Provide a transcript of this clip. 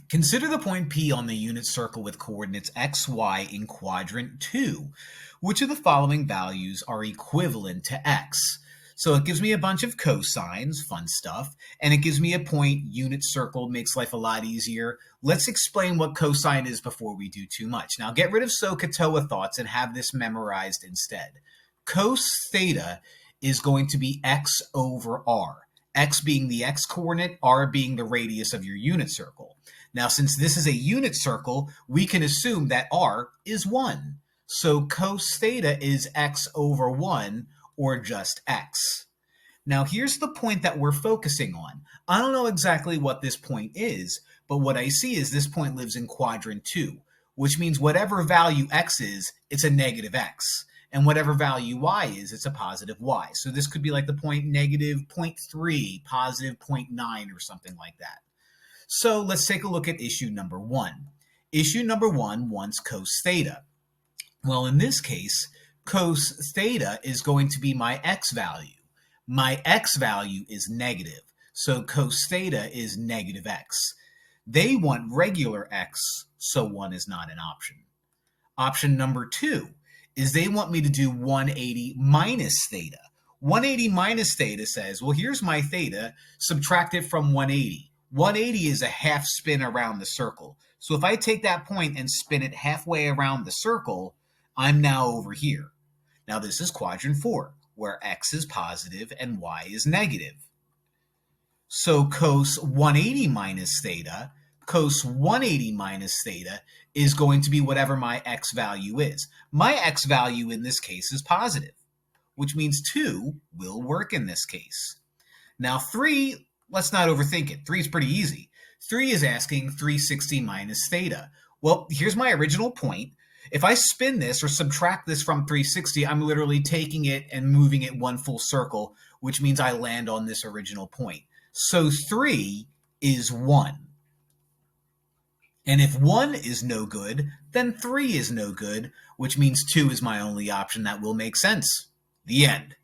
Consider the point P on the unit circle with coordinates x, y in quadrant 2. Which of the following values are equivalent to x? So it gives me a bunch of cosines, fun stuff, and it gives me a point, unit circle, makes life a lot easier. Let's explain what cosine is before we do too much. Now get rid of SOHCAHTOA thoughts and have this memorized instead. Cos theta is going to be x over r. X being the x-coordinate, r being the radius of your unit circle. Now, since this is a unit circle, we can assume that r is 1. So cos theta is x over 1, or just x. Now, here's the point that we're focusing on. I don't know exactly what this point is, but what I see is this point lives in quadrant 2, which means whatever value x is, it's a negative x. And whatever value y is, it's a positive y. So this could be like the point negative 0.3, positive 0.9, or something like that. So let's take a look at issue number 1. Issue number 1 wants cos theta. Well, in this case, cos theta is going to be my x value. My x value is negative, so cos theta is negative x. They want regular x, so 1 is not an option. Option number 2 is they want me to do 180 minus theta. 180 minus theta says, well, here's my theta, subtract it from 180. 180 is a half spin around the circle. So if I take that point and spin it halfway around the circle, I'm now over here. Now this is quadrant 4, where x is positive and y is negative. So cos 180 minus theta, cos 180 minus theta is going to be whatever my x value is. My x value in this case is positive, which means 2 will work in this case. Now 3, let's not overthink it. 3 is pretty easy. 3 is asking 360 minus theta. Well, here's my original point. If I spin this or subtract this from 360, I'm literally taking it and moving it one full circle, which means I land on this original point. So 3 is 1. And if 1 is no good, then 3 is no good, which means 2 is my only option that will make sense. The end.